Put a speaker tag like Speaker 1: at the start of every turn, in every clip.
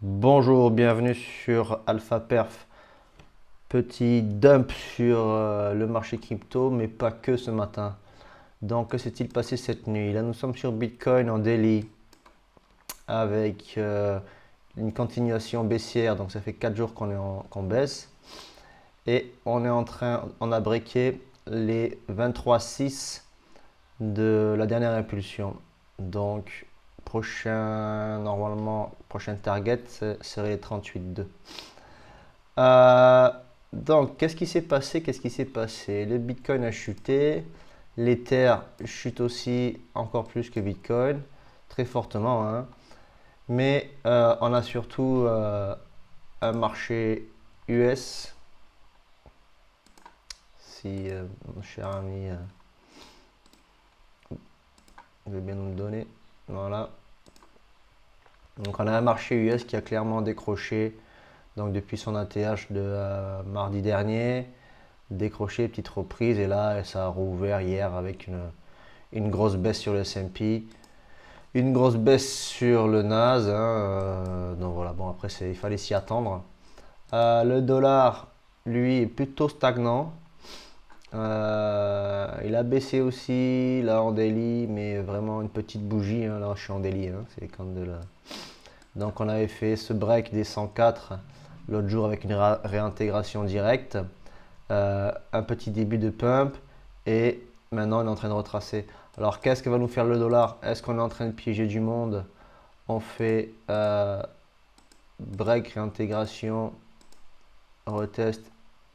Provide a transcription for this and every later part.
Speaker 1: Bonjour, bienvenue sur Alpha Perf. Petit dump sur le marché crypto, mais pas que ce matin. Donc, que s'est-il passé cette nuit? Là, nous sommes sur Bitcoin en daily avec une continuation baissière. Donc, ça fait 4 jours qu'on baisse. Et on a breaké les 23,6 de la dernière impulsion. Donc, prochain target serait les 38,2. Euh, donc, qu'est-ce qui s'est passé? Qu'est-ce qui s'est passé? Le Bitcoin a chuté, l'Ether chute aussi encore plus que Bitcoin, très fortement, hein. Mais on a surtout un marché US, si mon cher ami veut bien nous le donner. Voilà. Donc, on a un marché US qui a clairement décroché donc depuis son ATH de mardi dernier. Décroché, petite reprise, et là ça a rouvert hier avec une grosse baisse sur le S&P, une grosse baisse sur le Nas, hein, donc voilà, bon après il fallait s'y attendre. Le dollar, lui, est plutôt stagnant. Il a baissé aussi là en daily, mais vraiment une petite bougie, hein. Là je suis en daily, hein, c'est quand de la... Donc on avait fait ce break des 104 l'autre jour avec une réintégration directe. Un petit début de pump, et maintenant on est en train de retracer. Alors qu'est-ce que va nous faire le dollar? Est-ce qu'on est en train de piéger du monde? On fait break, réintégration, retest,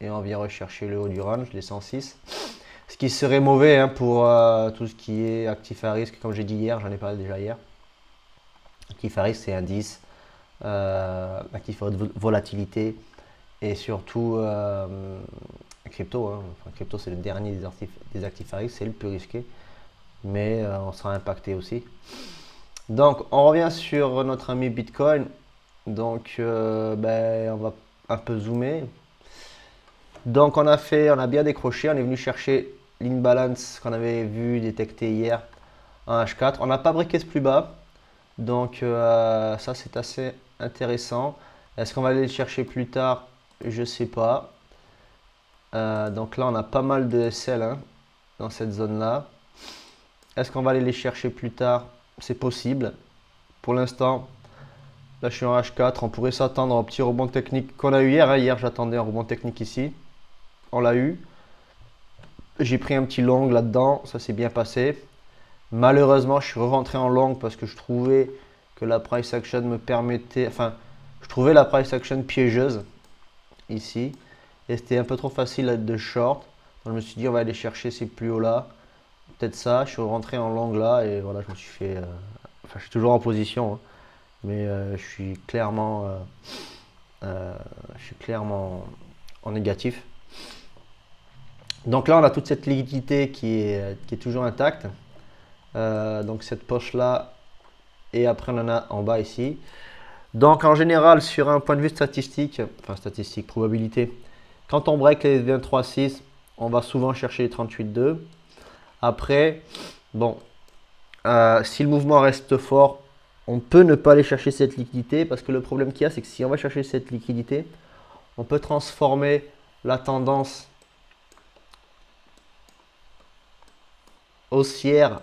Speaker 1: et on vient rechercher le haut du range, les 106. Ce qui serait mauvais, hein, pour tout ce qui est actif à risque, comme j'ai dit hier, j'en ai parlé déjà hier. Actif à risque, c'est indice, actif à haute volatilité, et surtout crypto, hein. Enfin, crypto, c'est le dernier des actifs à risque, c'est le plus risqué, mais on sera impacté aussi. Donc on revient sur notre ami Bitcoin. Donc on va un peu zoomer. Donc on a bien décroché, on est venu chercher l'imbalance qu'on avait vu détecter hier en H4. On n'a pas briqué ce plus bas, donc ça c'est assez intéressant. Est-ce qu'on va aller le chercher plus tard? Je sais pas. Donc là on a pas mal de SL, hein, dans cette zone là. Est-ce qu'on va aller les chercher plus tard? C'est possible. Pour l'instant, là je suis en H4, on pourrait s'attendre au petit rebond technique qu'on a eu hier, hein. Hier j'attendais un rebond technique ici, on l'a eu. J'ai pris un petit long là-dedans, ça s'est bien passé. Malheureusement je suis rentré en long parce que je trouvais que la price action me permettait, enfin je trouvais la price action piégeuse ici, et c'était un peu trop facile de short. Donc je me suis dit on va aller chercher ces plus hauts là, peut-être ça. Je suis rentré en long là, et voilà, je me suis fait, enfin je suis toujours en position, hein, mais je suis clairement en négatif. Donc là, on a toute cette liquidité qui est toujours intacte. Donc cette poche là, et après on en a en bas ici. Donc en général, sur un point de vue statistique, enfin statistique, probabilité, quand on break les 23,6, on va souvent chercher les 38,2. Après, bon, si le mouvement reste fort, on peut ne pas aller chercher cette liquidité, parce que le problème qu'il y a, c'est que si on va chercher cette liquidité, on peut transformer la tendance haussière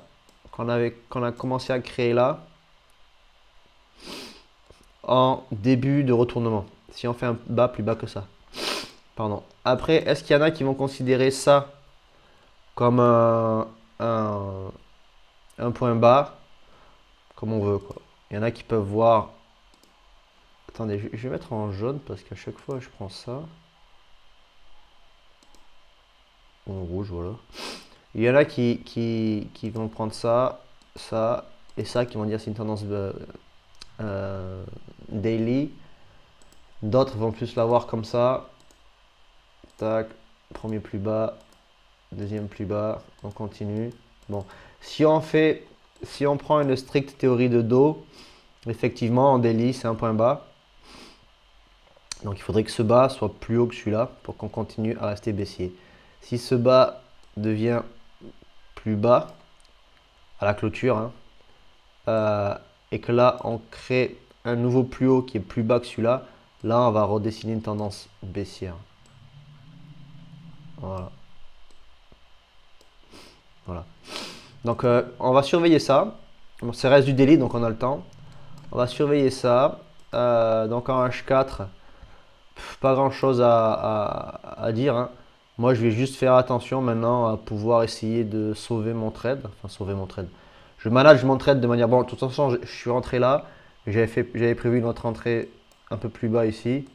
Speaker 1: qu'on a commencé à créer là en début de retournement. Si on fait un bas plus bas que ça. Pardon. Après, est-ce qu'il y en a qui vont considérer ça comme un, un point bas, comme on veut, quoi. Il y en a qui peuvent voir. Attendez, je vais mettre en jaune parce qu'à chaque fois je prends ça. Ou en rouge, voilà. Il y en a qui vont prendre ça, ça et ça, qui vont dire c'est une tendance daily. D'autres vont plus l'avoir comme ça. Tac, premier plus bas, deuxième plus bas, on continue. Bon, si on prend une stricte théorie de dos, effectivement en daily c'est un point bas. Donc il faudrait que ce bas soit plus haut que celui-là pour qu'on continue à rester baissier. Si ce bas devient plus bas à la clôture, hein, et que là on crée un nouveau plus haut qui est plus bas que celui-là, là on va redessiner une tendance baissière. Voilà. Voilà. Donc on va surveiller ça. Bon, ça reste du daily, donc on a le temps. On va surveiller ça. Donc en H4, pas grand chose à dire, hein. Moi je vais juste faire attention maintenant à pouvoir essayer de sauver mon trade. Enfin sauver mon trade. Je manage mon trade de manière... Bon, de toute façon je suis rentré là. J'avais prévu une autre entrée un peu plus bas ici.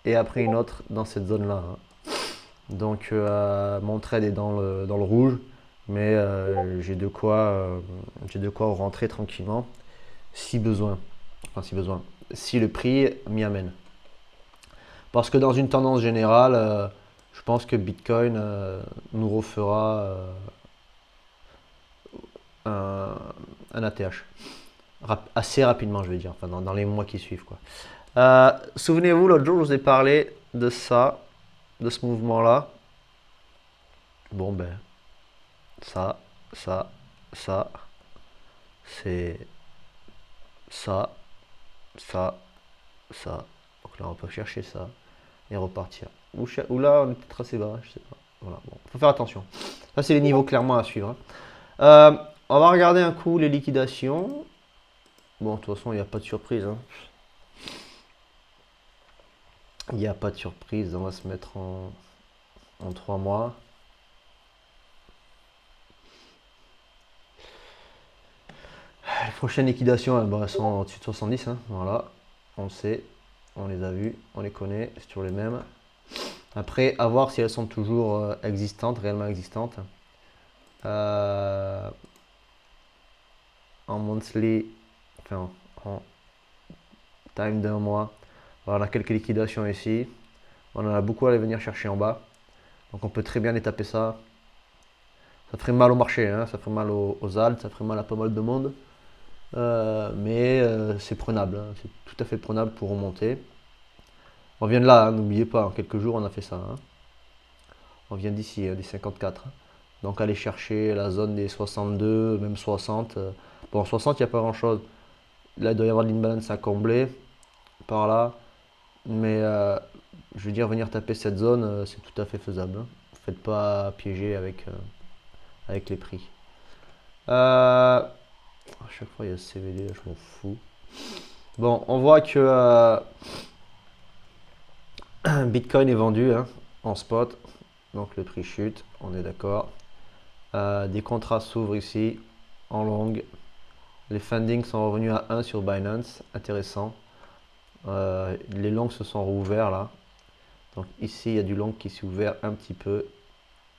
Speaker 1: Et après une autre dans cette zone là, hein. Donc mon trade est dans le rouge. Mais j'ai de quoi rentrer tranquillement si besoin. Enfin si besoin. Si le prix m'y amène. Parce que dans une tendance générale, je pense que Bitcoin nous refera un ATH. Assez rapidement, je vais dire, enfin, dans les mois qui suivent, quoi. Souvenez-vous, l'autre jour, je vous ai parlé de ça, de ce mouvement-là. Bon, ben, ça, ça, c'est ça, ça, ça. Donc là, on peut chercher ça et repartir. Ou là, on est peut-être assez bas, je sais pas. Voilà, bon, faut faire attention. Ça, c'est les niveaux clairement à suivre, hein. On va regarder un coup les liquidations. Bon, de toute façon, il n'y a pas de surprise, hein. Il n'y a pas de surprise. On va se mettre en 3 mois. Les prochaines liquidations, elles sont au-dessus de 70, hein. Voilà, on le sait, on les a vues, on les connaît, c'est toujours les mêmes. Après, à voir si elles sont toujours existantes, réellement existantes. En monthly, enfin en time d'un mois, voilà, on a quelques liquidations ici. On en a beaucoup à aller venir chercher en bas. Donc on peut très bien les taper ça. Ça ferait mal au marché, hein, ça ferait mal aux alts, ça ferait mal à pas mal de monde. Mais c'est prenable, hein, c'est tout à fait prenable pour remonter. On vient de là, hein, n'oubliez pas, en quelques jours on a fait ça, hein. On vient d'ici, des 54. Donc aller chercher la zone des 62, même 60. Bon, 60, il n'y a pas grand chose. Là, il doit y avoir de l'imbalance à combler par là. Mais je veux dire, venir taper cette zone, c'est tout à fait faisable, hein. Faites pas piéger avec les prix. À chaque fois, il y a ce CVD, je m'en fous. Bon, on voit que Bitcoin est vendu, hein, en spot. Donc le prix chute, on est d'accord. Des contrats s'ouvrent ici en longue. Les fundings sont revenus à 1 sur Binance, intéressant. Les longs se sont rouverts là. Donc ici il y a du long qui s'est ouvert un petit peu.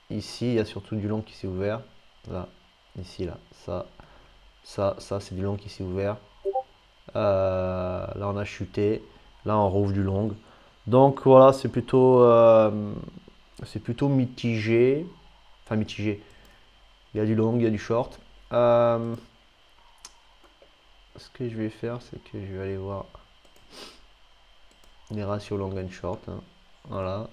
Speaker 1: Ici il y a surtout du long qui s'est ouvert. Là, ici, là, ça c'est du long qui s'est ouvert. Là on a chuté. Là on rouvre du long. Donc voilà, c'est plutôt mitigé. Enfin mitigé. Il y a du long, il y a du short. Ce que je vais faire, c'est que je vais aller voir les ratios long and short, hein. Voilà.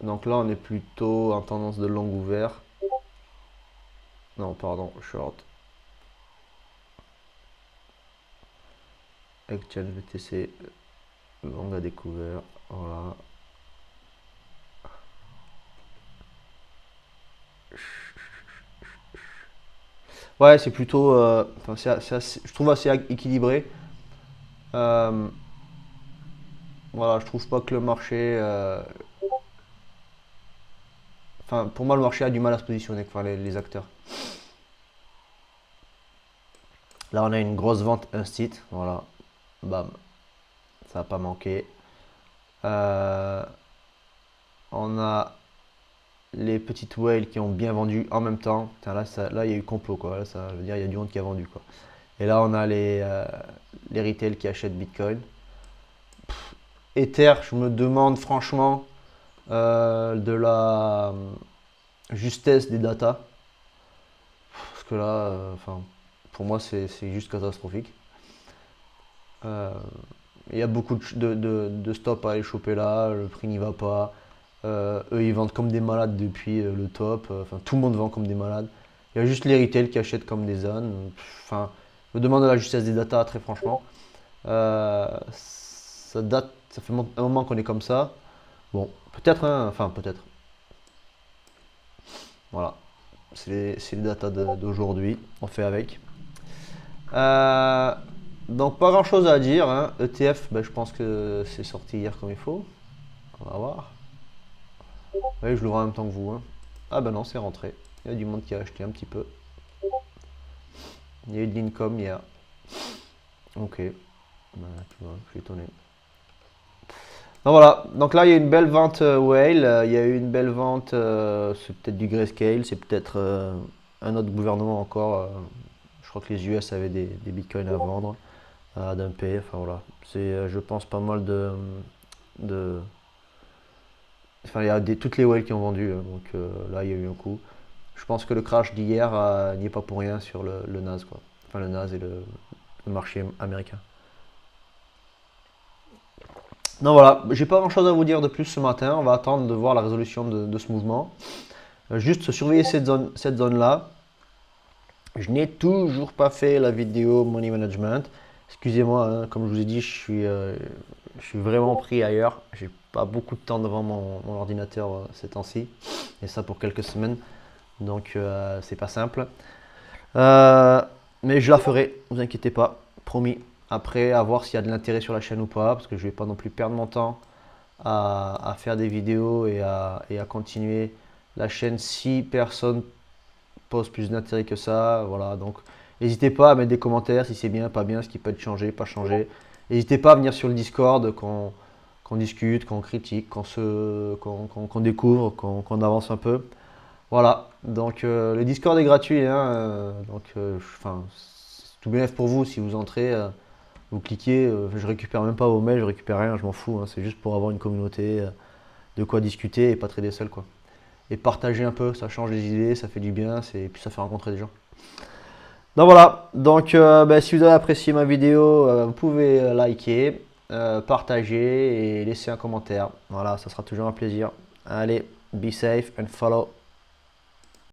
Speaker 1: Donc là, on est plutôt en tendance de long ouvert. Non, pardon, short. Exchange BTC, long à découvert. Voilà. Ouais, c'est plutôt, enfin, je trouve assez équilibré. Euh, voilà, je trouve pas que le marché, enfin, pour moi, le marché a du mal à se positionner, enfin, les acteurs. Là, on a une grosse vente instit, voilà, bam, ça n'a pas manqué. On a les petites whales qui ont bien vendu en même temps. Putain, là, il y a eu complot, quoi. Là, ça veut dire il y a du monde qui a vendu, quoi. Et là, on a les retail qui achètent Bitcoin. Ether, je me demande franchement de la justesse des datas. Parce que là, enfin, pour moi, c'est juste catastrophique. Il y a beaucoup de stops à aller choper là, le prix n'y va pas. Eux, ils vendent comme des malades depuis le top. Enfin, tout le monde vend comme des malades. Il y a juste les retail qui achètent comme des zones. Enfin, je me demande de la justesse des datas, très franchement. Ça date, ça fait un moment qu'on est comme ça. Bon, peut-être, hein, enfin peut-être. Voilà, c'est les datas d'aujourd'hui. On fait avec. Euh, donc pas grand chose à dire, hein. ETF, ben, je pense que c'est sorti hier comme il faut. On va voir. Oui, je l'ouvre en même temps que vous, hein. Ah ben non, c'est rentré. Il y a du monde qui a acheté un petit peu. Il y a eu de l'income hier. Ok. Ben, tu vois, je suis étonné. Donc voilà, donc là il y a une belle vente whale, il y a eu une belle vente, c'est peut-être du grayscale, c'est peut-être un autre gouvernement encore. Je crois que les US avaient des bitcoins à vendre, à dumper, enfin voilà. C'est je pense pas mal de enfin il y a toutes les whales qui ont vendu, donc là il y a eu un coup. Je pense que le crash d'hier n'y est pas pour rien sur le NAS quoi. Enfin le NAS et le marché américain. Donc voilà, j'ai pas grand chose à vous dire de plus ce matin. On va attendre de voir la résolution de ce mouvement. Juste surveiller cette zone là. Je n'ai toujours pas fait la vidéo Money Management. Excusez-moi, hein, comme je vous ai dit, je suis vraiment pris ailleurs. J'ai pas beaucoup de temps devant mon ordinateur ces temps-ci. Et ça pour quelques semaines. Donc c'est pas simple. Euh, mais je la ferai, vous inquiétez pas, promis. Après, à voir s'il y a de l'intérêt sur la chaîne ou pas, parce que je vais pas non plus perdre mon temps à faire des vidéos et à continuer la chaîne si personne pose plus d'intérêt que ça. Voilà, donc n'hésitez pas à mettre des commentaires si c'est bien, pas bien, ce qui peut être changé, pas changé. N'hésitez pas à venir sur le Discord, qu'on discute, qu'on critique, qu'on découvre, qu'on avance un peu. Voilà, donc le Discord est gratuit, hein, donc enfin, c'est tout bénef pour vous si vous entrez, vous cliquez, je récupère même pas vos mails, je récupère rien, je m'en fous, hein, c'est juste pour avoir une communauté, de quoi discuter et pas trader seul quoi. Et partager un peu, ça change les idées, ça fait du bien, et puis ça fait rencontrer des gens. Donc voilà, donc bah, si vous avez apprécié ma vidéo, vous pouvez liker, partager et laisser un commentaire. Voilà, ça sera toujours un plaisir. Allez, be safe and follow.